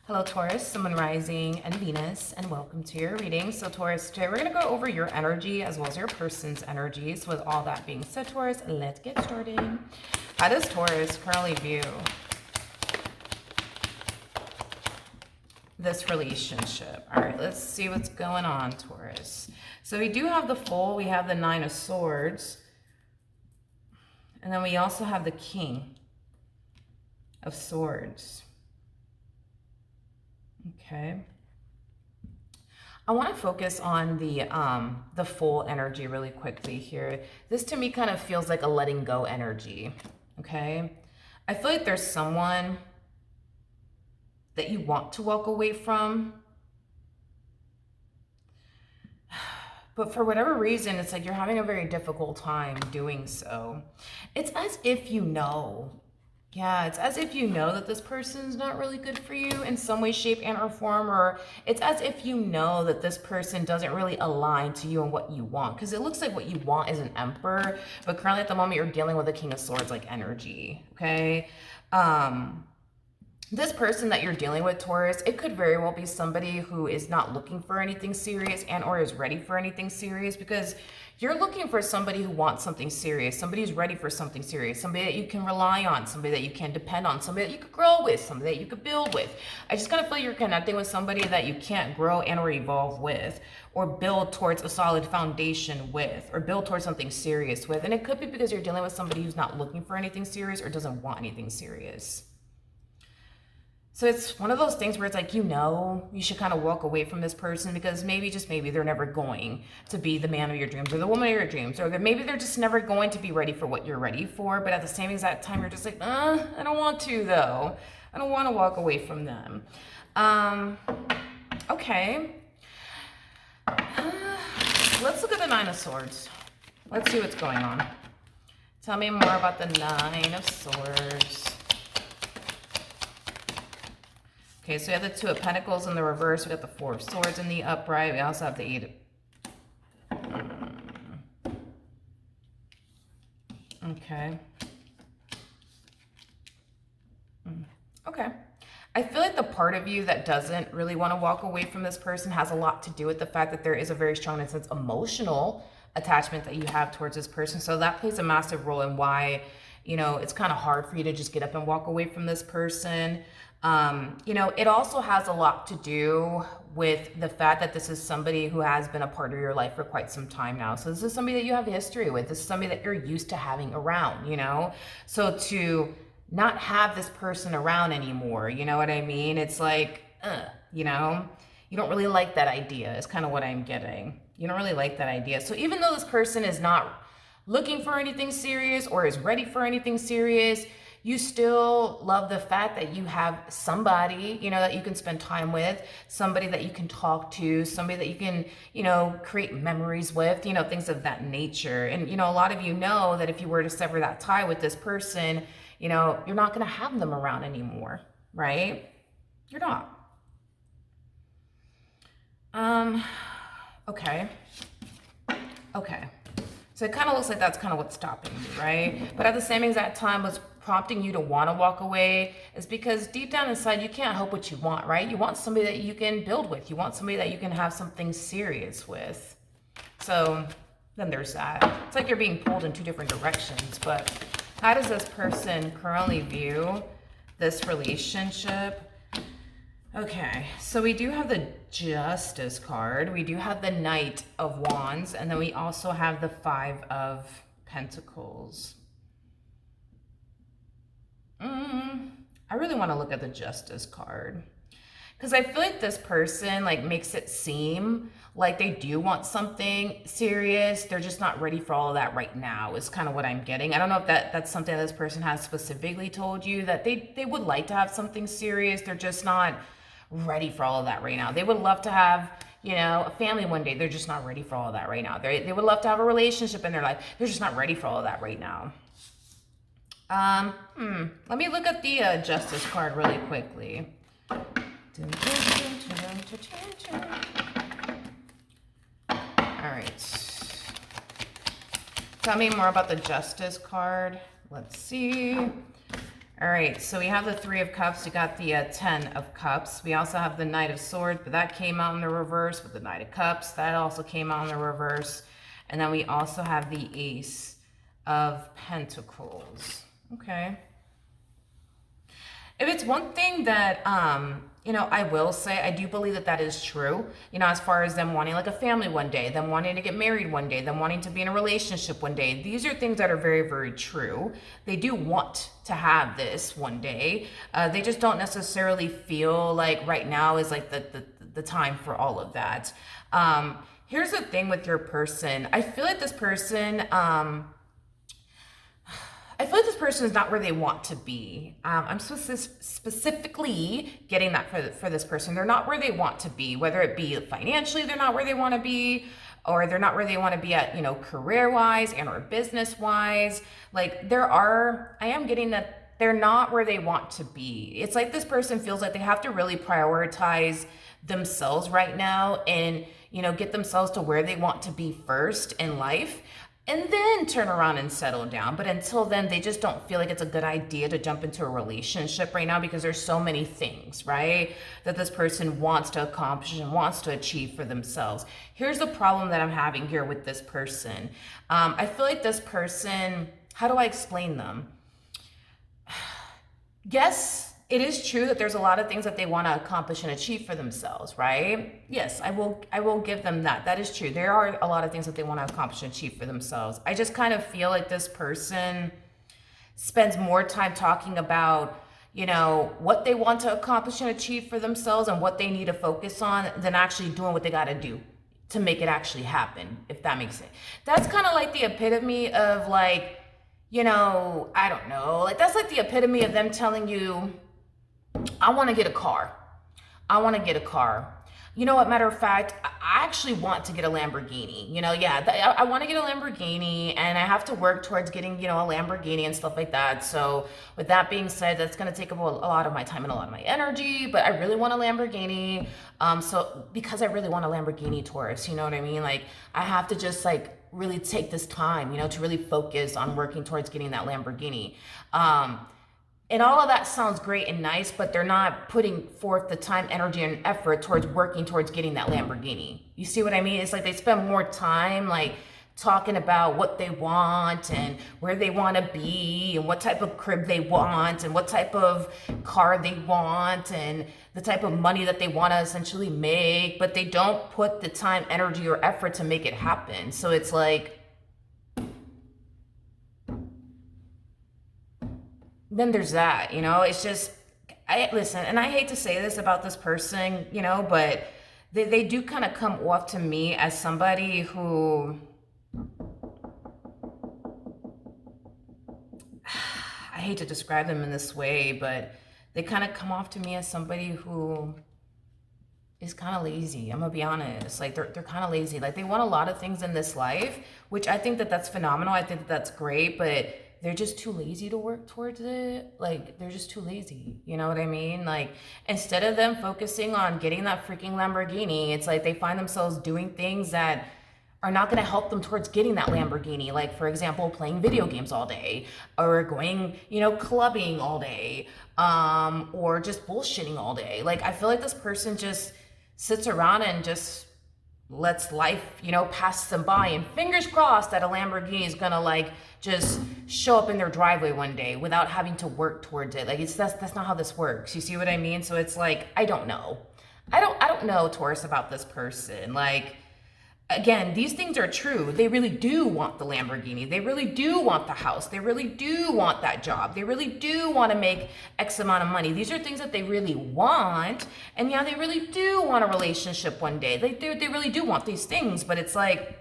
Hello Taurus, Sun, Moon, Rising, and Venus, and welcome to your reading. So Taurus, today we're going to go over your energy as well as your person's energy. So with all that being said, Taurus, let's get started. How does Taurus currently view this relationship? All right, let's see what's going on, Taurus. So we do have the Fool, we have the Nine of Swords, and then we also have the King of Swords. Okay. I want to focus on the Fool energy really quickly here. This to me kind of feels like a letting go energy. Okay. I feel like there's someone that you want to walk away from, but for whatever reason, it's like you're having a very difficult time doing so. It's as if you know. Yeah, it's as if you know that this person's not really good for you in some way, shape, and or form, or it's as if you know that this person doesn't really align to you and what you want, because it looks like what you want is an Emperor, but currently at the moment you're dealing with a King of Swords like energy, okay? This person that you're dealing with, Taurus, it could very well be somebody who is not looking for anything serious and or is ready for anything serious, because you're looking for somebody who wants something serious, somebody who's ready for something serious, somebody that you can rely on, somebody that you can depend on, somebody that you could grow with, somebody that you could build with. I just kind of feel you're connecting with somebody that you can't grow and or evolve with, or build towards a solid foundation with, or build towards something serious with. And it could be because you're dealing with somebody who's not looking for anything serious or doesn't want anything serious. So it's one of those things where it's like, you know, you should kind of walk away from this person because maybe, just maybe, they're never going to be the man of your dreams or the woman of your dreams, or maybe they're just never going to be ready for what you're ready for. But at the same exact time, you're just like, I don't want to though. I don't want to walk away from them. Okay. Let's look at the Nine of Swords. Let's see what's going on. Tell me more about the Nine of Swords. Okay, so we have the Two of Pentacles in the reverse. We got the Four of Swords in the upright. We also have the Eight of... Okay. Okay. I feel like the part of you that doesn't really want to walk away from this person has a lot to do with the fact that there is a very strong, in a sense, emotional attachment that you have towards this person. So that plays a massive role in why, you know, it's kind of hard for you to just get up and walk away from this person. You know, it also has a lot to do with the fact that this is somebody who has been a part of your life for quite some time now. So this is somebody that you have history with. This is somebody that you're used to having around, you know? So to not have this person around anymore, you know what I mean? It's like, you know, you don't really like that idea is kind of what I'm getting. You don't really like that idea. So even though this person is not looking for anything serious or is ready for anything serious, you still love the fact that you have somebody, you know, that you can spend time with, somebody that you can talk to, somebody that you can, you know, create memories with, you know, things of that nature. And, you know, a lot of you know that if you were to sever that tie with this person, you know, you're not going to have them around anymore, right? You're not. Okay. Okay. So it kind of looks like that's kind of what's stopping you, right? But at the same exact time, what's prompting you to want to walk away is because deep down inside, you can't help what you want, right? You want somebody that you can build with. You want somebody that you can have something serious with. So then there's that. It's like you're being pulled in two different directions. But how does this person currently view this relationship? Okay, so we do have the Justice card. We do have the Knight of Wands. And then we also have the Five of Pentacles. I really want to look at the Justice card. Because I feel like this person like makes it seem like they do want something serious. They're just not ready for all of that right now is kind of what I'm getting. I don't know if that's something that this person has specifically told you, that they would like to have something serious. They're just not ready for all of that right now. They would love to have, you know, a family one day. They're just not ready for all of that right now. They would love to have a relationship in their life. They're just not ready for all of that right now. Let me look at the Justice card really quickly. All right. Tell me more about the Justice card. Let's see. All All right, so we have the Three of Cups. We got the 10 of Cups. We also have the Knight of Swords, but that came out in the reverse with the Knight of Cups. That also came out in the reverse. And then we also have the Ace of Pentacles. Okay. If it's one thing that, I will say, I do believe that that is true, as far as them wanting like a family one day, them wanting to get married one day, them wanting to be in a relationship one day. These are things that are very, very true. They do want to have this one day. They just don't necessarily feel like right now is like the time for all of that. Here's the thing with your person. I feel like this person, is not where they want to be. I'm specifically getting that for this person. They're not where they want to be, whether it be financially, they're not where they want to be, or they're not where they want to be at, career-wise and or business-wise. Like I am getting that they're not where they want to be. It's like this person feels like they have to really prioritize themselves right now and, get themselves to where they want to be first in life, and then turn around and settle down. But until then, they just don't feel like it's a good idea to jump into a relationship right now because there's so many things, right, that this person wants to accomplish and wants to achieve for themselves. Here's the problem that I'm having here with this person. I feel like this person, how do I explain them? Yes, it is true that there's a lot of things that they want to accomplish and achieve for themselves, right? Yes, I will give them that. That is true. There are a lot of things that they want to accomplish and achieve for themselves. I just kind of feel like this person spends more time talking about, what they want to accomplish and achieve for themselves and what they need to focus on than actually doing what they got to do to make it actually happen, if that makes sense. That's kind of like the epitome of like, I don't know, like that's like the epitome of them telling you, I want to get a car. I want to get a car. You know what, matter of fact, I actually want to get a Lamborghini. I want to get a Lamborghini and I have to work towards getting, a Lamborghini and stuff like that. So with that being said, that's going to take up a lot of my time and a lot of my energy, but I really want a Lamborghini. So because I really want a Lamborghini Taurus, you know what I mean? Like I have to just like really take this time, to really focus on working towards getting that Lamborghini. And all of that sounds great and nice, but they're not putting forth the time, energy, and effort towards working towards getting that Lamborghini. You see what I mean? It's like they spend more time like talking about what they want and where they want to be and what type of crib they want and what type of car they want and the type of money that they want to essentially make, but they don't put the time, energy, or effort to make it happen. So it's like, then there's that, it's just, listen, and I hate to say this about this person, but they do kind of come off to me as somebody who, I hate to describe them in this way, but they kind of come off to me as somebody who is kind of lazy. I'm gonna be honest. Like they're kind of lazy. Like they want a lot of things in this life, which I think that that's phenomenal. I think that that's great, but they're just too lazy to work towards it. Like they're just too lazy. You know what I mean? Like instead of them focusing on getting that freaking Lamborghini, it's like they find themselves doing things that are not going to help them towards getting that Lamborghini. Like for example, playing video games all day or going, clubbing all day, or just bullshitting all day. Like I feel like this person just sits around and just lets life, pass them by, and fingers crossed that a Lamborghini is gonna like just show up in their driveway one day without having to work towards it. Like that's not how this works. You see what I mean? So it's like, I don't know, Taurus, about this person. Like, again, these things are true. They really do want the Lamborghini. They really do want the house. They really do want that job. They really do want to make X amount of money. These are things that they really want. And yeah, they really do want a relationship one day. They really do want these things, but it's like,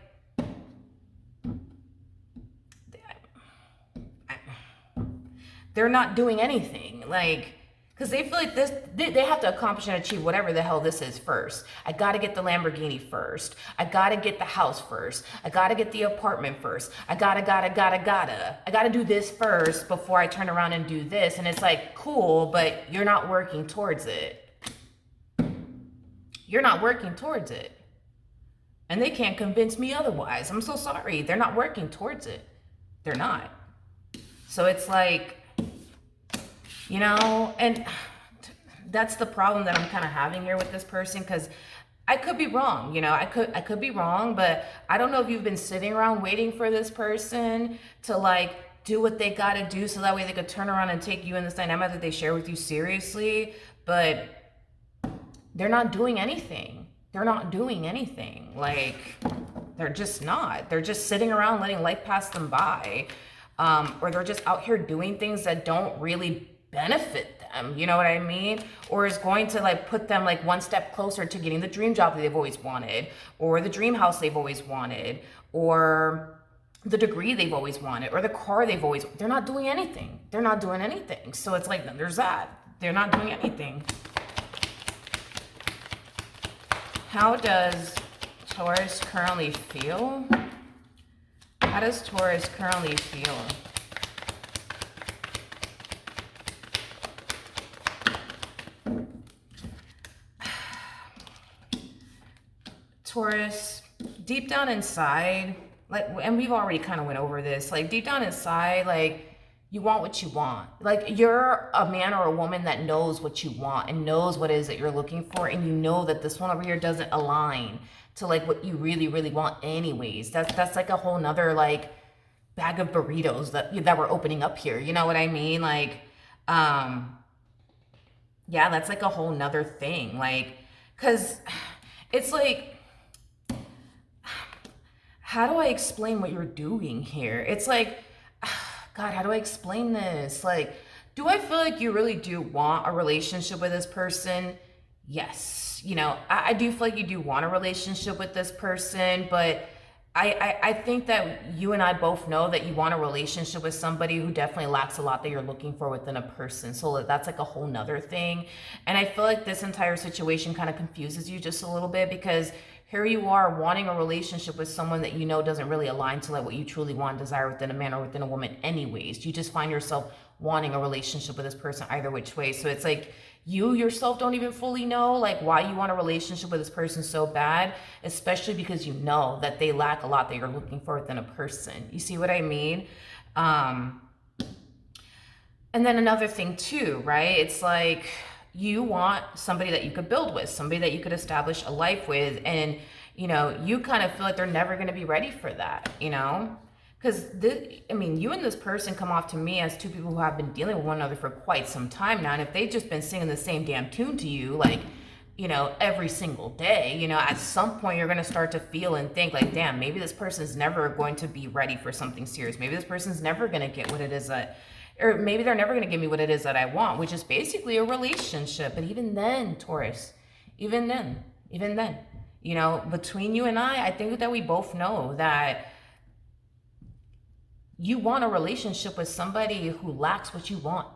they're not doing anything. Like, because they feel like they have to accomplish and achieve whatever the hell this is first. I got to get the Lamborghini first. I got to get the house first. I got to get the apartment first. I got to do this first before I turn around and do this. And it's like, cool, but you're not working towards it. You're not working towards it. And they can't convince me otherwise. I'm so sorry. They're not working towards it. They're not. So it's like, you know, and that's the problem that I'm kind of having here with this person, because I could be wrong, you know, I could be wrong, but I don't know if you've been sitting around waiting for this person to like do what they got to do so that way they could turn around and take you in this dynamic that they share with you seriously, but they're not doing anything. They're not doing anything. Like, they're just not. They're just sitting around letting life pass them by. Or they're just out here doing things that don't really benefit them. You know what I mean? Or is going to like put them like one step closer to getting the dream job that they've always wanted, or the dream house they've always wanted, or the degree they've always wanted, or the car they're not doing anything. They're not doing anything. So it's like, there's that. They're not doing anything. How does Taurus currently feel? How does Taurus currently feel? Taurus, deep down inside, like, and we've already kind of went over this, like deep down inside, like, you want what you want. Like, you're a man or a woman that knows what you want and knows what it is that you're looking for, and you know that this one over here doesn't align to like what you really, really want anyways. That's like a whole nother like bag of burritos that we're opening up here. You know what I mean? Like, yeah, that's like a whole nother thing. Like, cause it's like, how do I explain what you're doing here? It's like, God, how do I explain this? Like, do I feel like you really do want a relationship with this person? Yes. You know, I do feel like you do want a relationship with this person, but I think that you and I both know that you want a relationship with somebody who definitely lacks a lot that you're looking for within a person. So that's like a whole nother thing. And I feel like this entire situation kind of confuses you just a little bit, because here you are wanting a relationship with someone that you know doesn't really align to like what you truly want and desire within a man or within a woman anyways. You just find yourself wanting a relationship with this person either which way. So it's like you yourself don't even fully know like why you want a relationship with this person so bad, especially because you know that they lack a lot that you're looking for within a person. You see what I mean? And then another thing too, right? It's like, you want somebody that you could build with, somebody that you could establish a life with, and you know, you kind of feel like they're never going to be ready for that, you know? Because I mean, you and this person come off to me as two people who have been dealing with one another for quite some time now, and if they've just been singing the same damn tune to you, like, you know, every single day, you know, at some point you're going to start to feel and think like, damn, maybe this person's never going to be ready for something serious. Maybe this person's never going to get what it is that, or maybe they're never going to give me what it is that I want, which is basically a relationship. But even then, Taurus, even then, you know, between you and I think that we both know that you want a relationship with somebody who lacks what you want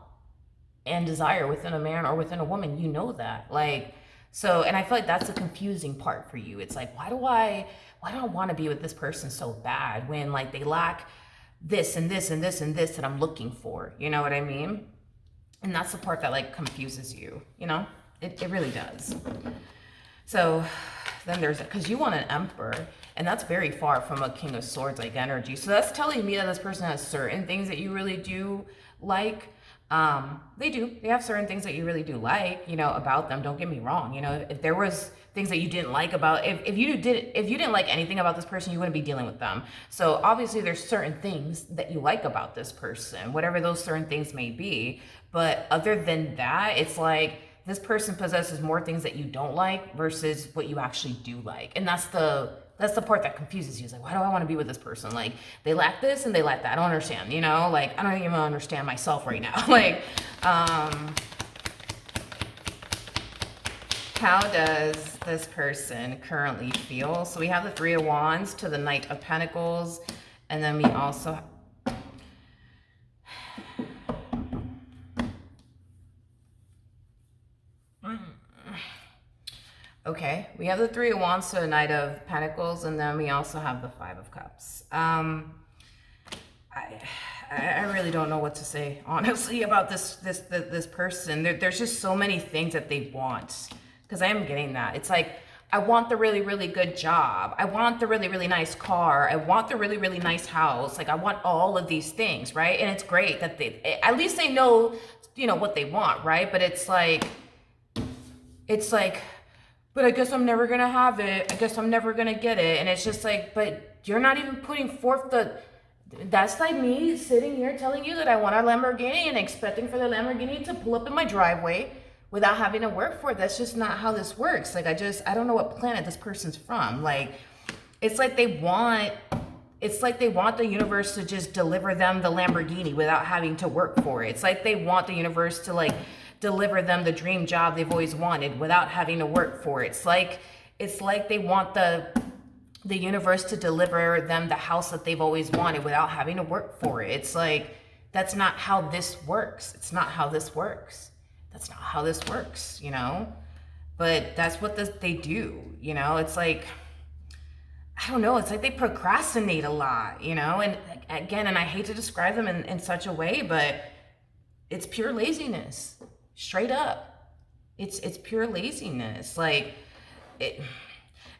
and desire within a man or within a woman. You know that, like, so, and I feel like that's the confusing part for you. It's like, why do I want to be with this person so bad when like they lack this and this and this and this that I'm looking for? You know what I mean? And that's the part that like confuses you, you know? It really does. So then there's, because you want an emperor, and that's very far from a King of Swords like energy. So that's telling me that this person has certain things that you really do like. They have certain things that you really do like, you know, about them. Don't get me wrong. You know, if there was things that you didn't like about, if you didn't like anything about this person, you wouldn't be dealing with them. So obviously there's certain things that you like about this person, whatever those certain things may be. But other than that, it's like this person possesses more things that you don't like versus what you actually do like. And that's the part that confuses you. It's like, why do I want to be with this person? Like, they lack this and they lack that. I don't understand, you know? Like, I don't even understand myself right now. Like, how does this person currently feel? So we have the Three of Wands to the Knight of Pentacles. And then we also... Okay, we have the Three of Wands to the Knight of Pentacles, and then we also have the Five of Cups. I really don't know what to say, honestly, about this person. There's just so many things that they want, because I am getting that. It's like I want the really, really good job. I want the really, really nice car. I want the really, really nice house. Like I want all of these things, right? And it's great that at least they know, what they want, right? But it's like, but I guess I'm never gonna have it. I guess I'm never gonna get it. And it's just like, but you're not even putting forth that's like me sitting here telling you that I want a Lamborghini and expecting for the Lamborghini to pull up in my driveway without having to work for it. That's just not how this works. Like, I don't know what planet this person's from. Like, it's like they want the universe to just deliver them the Lamborghini without having to work for it. It's like they want the universe to like deliver them the dream job they've always wanted without having to work for it. It's like they want the universe to deliver them the house that they've always wanted without having to work for it. It's like, that's not how this works. It's not how this works. That's not how this works, But that's what they do, It's like, I don't know. It's like they procrastinate a lot, And again, and I hate to describe them in such a way, but it's pure laziness. Straight up. It's pure laziness. Like, it...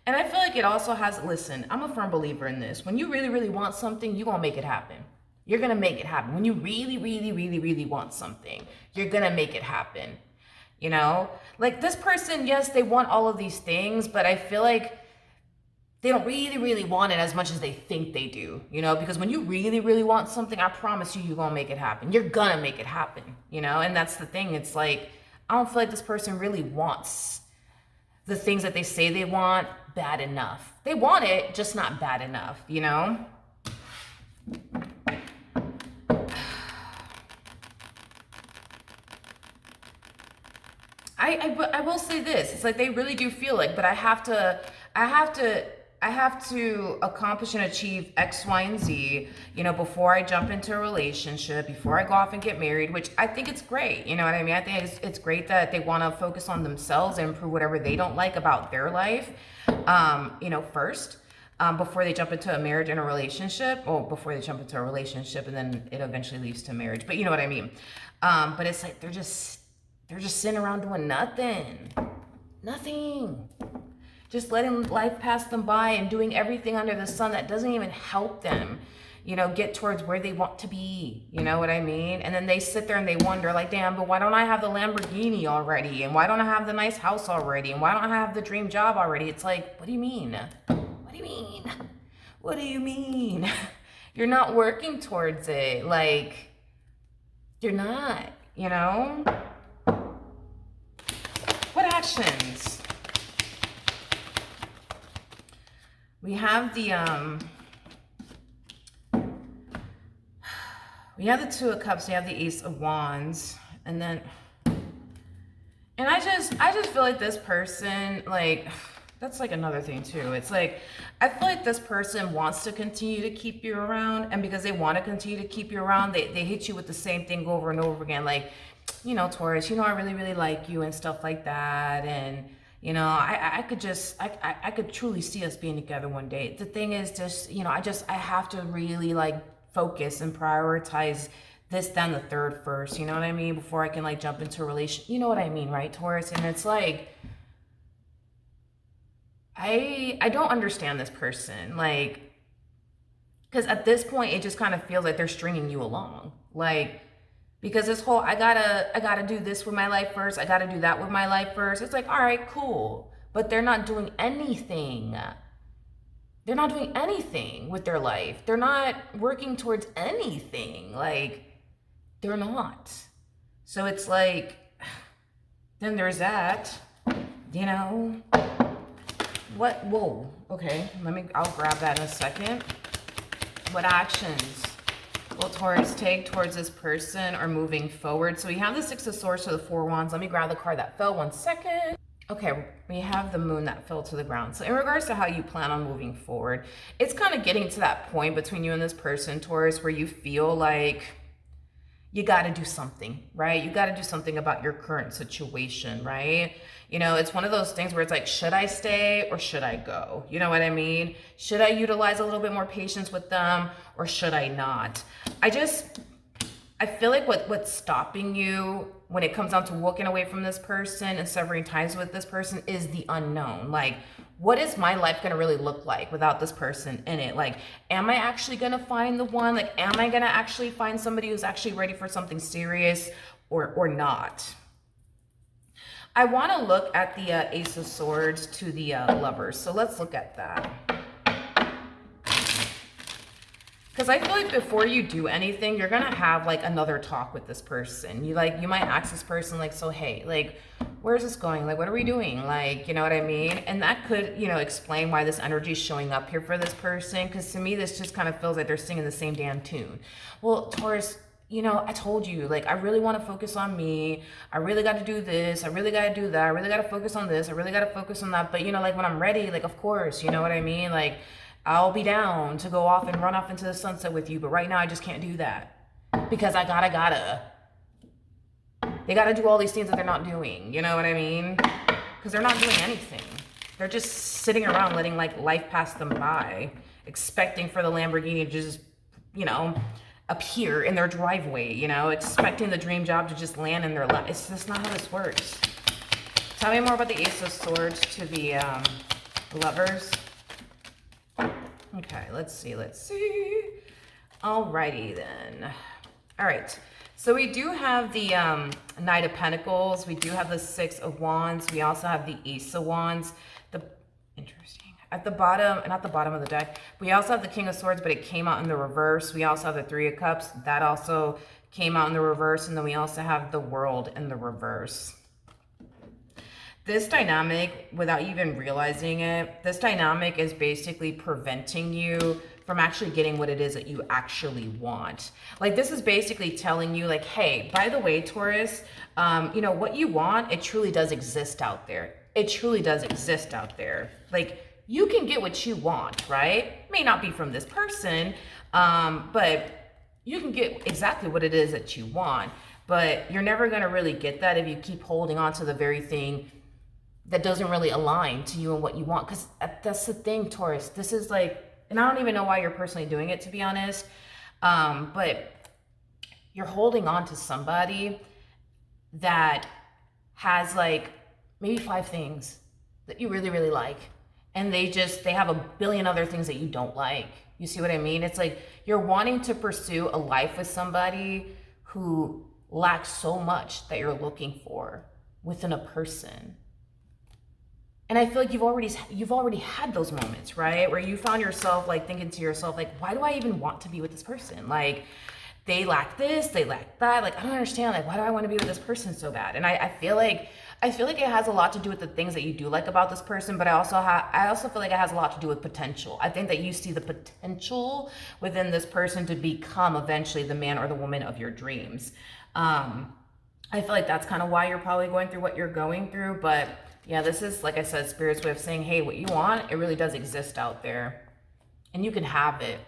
And I feel like it also has, listen, I'm a firm believer in this. When you really, really want something, you're going to make it happen. You're going to make it happen. When you really, really, really, really want something, you're going to make it happen. Like this person, yes, they want all of these things, but I feel like they don't really, really want it as much as they think they do, because when you really, really want something, I promise you're going to make it happen. You're going to make it happen, and that's the thing. It's like, I don't feel like this person really wants the things that they say they want bad enough. They want it, just not bad enough, I will say this. It's like they really do feel like, but I have to accomplish and achieve X, Y, and Z, before I jump into a relationship, before I go off and get married, which I think it's great. You know what I mean? I think it's great that they want to focus on themselves and improve whatever they don't like about their life, first, before they jump into a marriage and a relationship, or before they jump into a relationship and then it eventually leads to marriage. But you know what I mean? But it's like, they're just sitting around doing nothing. Just letting life pass them by and doing everything under the sun that doesn't even help them, get towards where they want to be. You know what I mean? And then they sit there and they wonder, like, damn, but why don't I have the Lamborghini already? And why don't I have the nice house already? And why don't I have the dream job already? It's like, what do you mean? What do you mean? What do you mean? You're not working towards it. Like, you're not, What actions? We have the Two of Cups, we have the Ace of Wands, and I just feel like this person, like, that's like another thing too. It's like, I feel like this person wants to continue to keep you around, and because they want to continue to keep you around, they hit you with the same thing over and over again, like, Taurus, I really, really like you and stuff like that, and I could truly see us being together one day. The thing is just, I have to really like focus and prioritize this, then the third first, you know what I mean? Before I can like jump into a relationship, you know what I mean, right, Taurus? And it's like, I don't understand this person, like, because at this point, it just kind of feels like they're stringing you along, like, because this whole, I gotta do this with my life first, I gotta do that with my life first. It's like, all right, cool. But they're not doing anything. They're not doing anything with their life. They're not working towards anything. Like, they're not. So it's like, then there's that, What, whoa, okay, I'll grab that in a second. What actions will Taurus take towards this person or moving forward? So we have the Six of Swords to the Four of Wands. Let me grab the card that fell, 1 second. Okay, we have the Moon that fell to the ground. So in regards to how you plan on moving forward, it's kind of getting to that point between you and this person, Taurus, where you feel like you got to do something, right? You got to do something about your current situation, right? It's one of those things where it's like, should I stay or should I go? You know what I mean? Should I utilize a little bit more patience with them or should I not? I feel like what's stopping you when it comes down to walking away from this person and severing ties with this person is the unknown. Like, what is my life going to really look like without this person in it? Like, am I actually going to find the one? Like, am I going to actually find somebody who's actually ready for something serious or not? I want to look at the Ace of Swords to the Lovers. So let's look at that. Because I feel like before you do anything, you're going to have like another talk with this person. You might ask this person like, so, hey, like, where's this going? Like, what are we doing? Like, you know what I mean? And that could, you know, explain why this energy is showing up here for this person. Because to me, this just kind of feels like they're singing the same damn tune. Well, Taurus, you know, I told you, like, I really want to focus on me. I really got to do this. I really got to do that. I really got to focus on this. I really got to focus on that. But, you know, like, when I'm ready, like, of course, you know what I mean? Like, I'll be down to go off and run off into the sunset with you. But right now, I just can't do that. Because I gotta. They gotta do all these things that they're not doing. You know what I mean? Because they're not doing anything. They're just sitting around letting, like, life pass them by. Expecting for the Lamborghini to just, you know, appear in their driveway, you know, expecting the dream job to just land in their lap. It's just not how this works. Tell me more about the Ace of Swords to the Lovers. Okay, let's see. Alrighty then. All right, so we do have the Knight of Pentacles. We do have the Six of Wands. We also have the Ace of Wands. Interesting. At the bottom, not the bottom of the deck, we also have the King of Swords, but it came out in the reverse. We also have the Three of Cups. That also came out in the reverse. And then we also have the World in the reverse. This dynamic, without you even realizing it, this dynamic is basically preventing you from actually getting what it is that you actually want. Like, this is basically telling you, like, hey, by the way, Taurus, you know, what you want, it truly does exist out there. It truly does exist out there. Like, you can get what you want, right? May not be from this person, but you can get exactly what it is that you want. But you're never going to really get that if you keep holding on to the very thing that doesn't really align to you and what you want. Because that's the thing, Taurus. This is like, and I don't even know why you're personally doing it, to be honest. But you're holding on to somebody that has like maybe 5 things that you really, really like. And they have a billion other things that you don't like. You see what I mean? It's like you're wanting to pursue a life with somebody who lacks so much that you're looking for within a person. And I feel like you've already had those moments, right? Where you found yourself like thinking to yourself, like, why do I even want to be with this person? Like, they lack this, they lack that. Like, I don't understand. Like, why do I want to be with this person so bad? And I feel like it has a lot to do with the things that you do like about this person, but I also feel like it has a lot to do with potential. I think that you see the potential within this person to become eventually the man or the woman of your dreams. I feel like that's kind of why you're probably going through what you're going through, but yeah, this is, like I said, Spirit's way of saying, hey, what you want, it really does exist out there. And you can have it.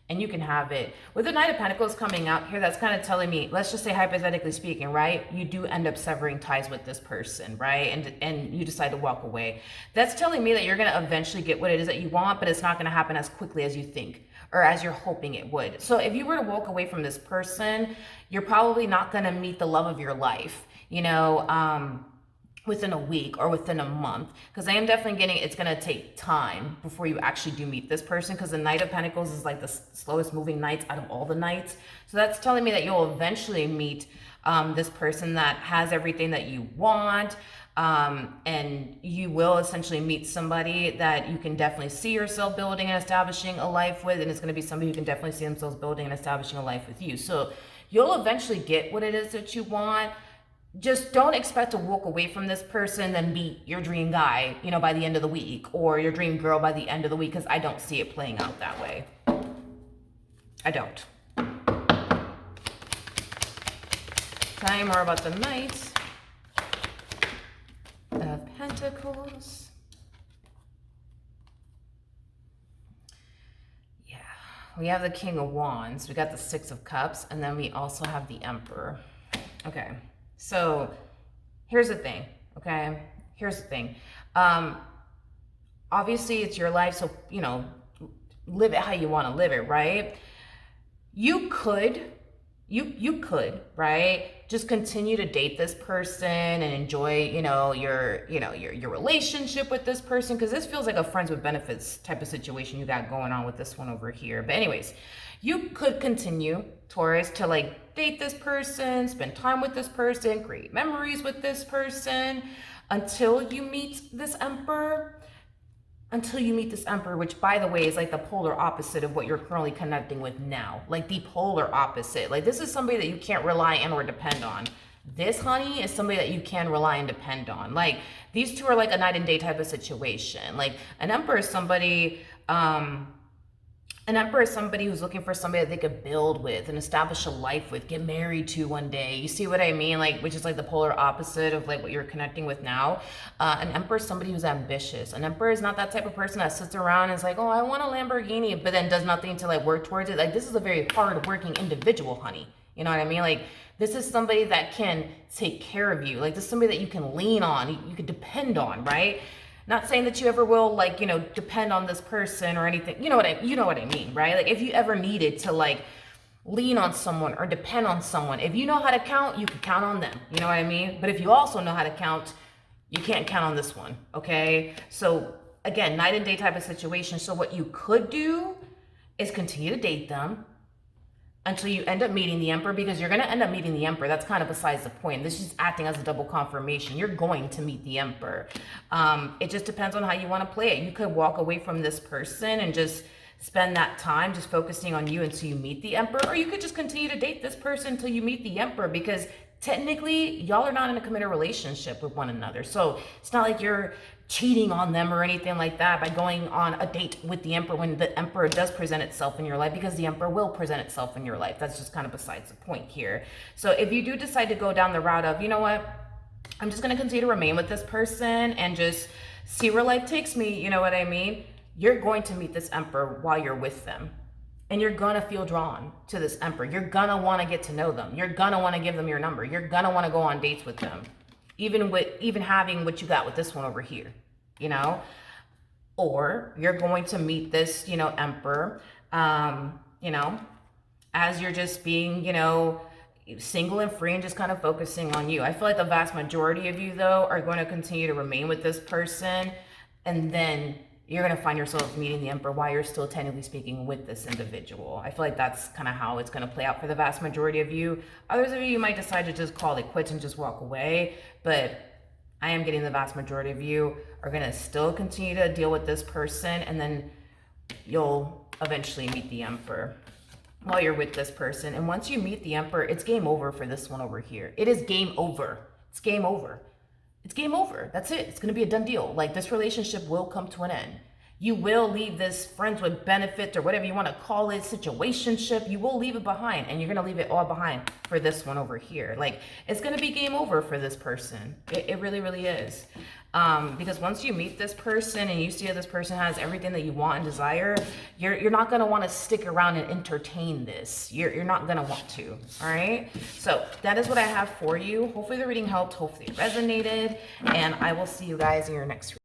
And you can have it. With the Knight of Pentacles coming out here, that's kind of telling me, let's just say hypothetically speaking, right? You do end up severing ties with this person, right? And you decide to walk away. That's telling me that you're going to eventually get what it is that you want, but it's not going to happen as quickly as you think or as you're hoping it would. So if you were to walk away from this person, you're probably not going to meet the love of your life, you know, within a week or within a month, because I am definitely getting it's going to take time before you actually do meet this person, because the Knight of Pentacles is like the slowest moving knights out of all the knights. So that's telling me that you'll eventually meet this person that has everything that you want, and you will essentially meet somebody that you can definitely see yourself building and establishing a life with, and it's going to be somebody who can definitely see themselves building and establishing a life with you. So you'll eventually get what it is that you want. Just don't expect to walk away from this person and be your dream guy, you know, by the end of the week, or your dream girl by the end of the week, because I don't see it playing out that way. I don't. Tell me more about the Knight of Pentacles. Yeah, we have the King of Wands, we got the Six of Cups, and then we also have the Emperor. Okay. So here's the thing, okay? Here's the thing. Obviously, it's your life, so, you know, live it how you want to live it, right? You could, right, just continue to date this person and enjoy, your relationship with this person, because this feels like a friends with benefits type of situation you got going on with this one over here. But anyways, you could continue, Taurus, to like date this person, spend time with this person, create memories with this person until you meet this Emperor. Until you meet this Emperor, which by the way is like the polar opposite of what you're currently connecting with now. Like the polar opposite. Like this is somebody that you can't rely on or depend on. This, honey, is somebody that you can rely and depend on. Like these two are like a night and day type of situation. Like an Emperor is somebody, an Emperor is somebody who's looking for somebody that they could build with and establish a life with, get married to one day. You see what I mean? Like, which is like the polar opposite of like what you're connecting with now. An Emperor is somebody who's ambitious. An Emperor is not that type of person that sits around and is like, oh, I want a Lamborghini, but then does nothing to like work towards it. Like this is a very hard-working individual, honey. You know what I mean? Like this is somebody that can take care of you. Like this is somebody that you can lean on, you can depend on, right? Not saying that you ever will, like, depend on this person or anything. You know what I mean, right? Like, if you ever needed to, like, lean on someone or depend on someone, if you know how to count, you can count on them. You know what I mean? But if you also know how to count, you can't count on this one, okay? So, again, night and day type of situation. So what you could do is continue to date them until you end up meeting the Emperor, because you're going to end up meeting the Emperor. That's kind of besides the point. This is acting as a double confirmation. You're going to meet the Emperor. It just depends on how you want to play it. You could walk away from this person and just spend that time just focusing on you until you meet the Emperor, or you could just continue to date this person until you meet the Emperor, because technically y'all are not in a committed relationship with one another. So it's not like you're cheating on them or anything like that by going on a date with the Emperor when the Emperor does present itself in your life, because the Emperor will present itself in your life. That's just kind of besides the point here. So if you do decide to go down the route of, you know what, I'm just going to continue to remain with this person and just see where life takes me, you know what I mean? You're going to meet this Emperor while you're with them. And you're going to feel drawn to this Emperor. You're going to want to get to know them. You're going to want to give them your number. You're going to want to go on dates with them. Even having what you got with this one over here, or you're going to meet this, Emperor, as you're just being, single and free and just kind of focusing on you. I feel like the vast majority of you, though, are going to continue to remain with this person, and then you're going to find yourself meeting the Emperor while you're still technically speaking with this individual. I feel like that's kind of how it's going to play out for the vast majority of you. Others of you might decide to just call it quits and just walk away, but I am getting the vast majority of you are going to still continue to deal with this person, and then you'll eventually meet the Emperor while you're with this person. And once you meet the Emperor, it's game over for this one over here. It is game over. It's game over. It's game over. That's it. It's going to be a done deal. Like, this relationship will come to an end. You will leave this friends with benefits or whatever you want to call it, situationship. You will leave it behind, and you're going to leave it all behind for this one over here. Like, it's going to be game over for this person. It really, really is. Because once you meet this person and you see that this person has everything that you want and desire, you're not going to want to stick around and entertain this. You're not going to want to. All right. So that is what I have for you. Hopefully the reading helped. Hopefully it resonated, and I will see you guys in your next reading.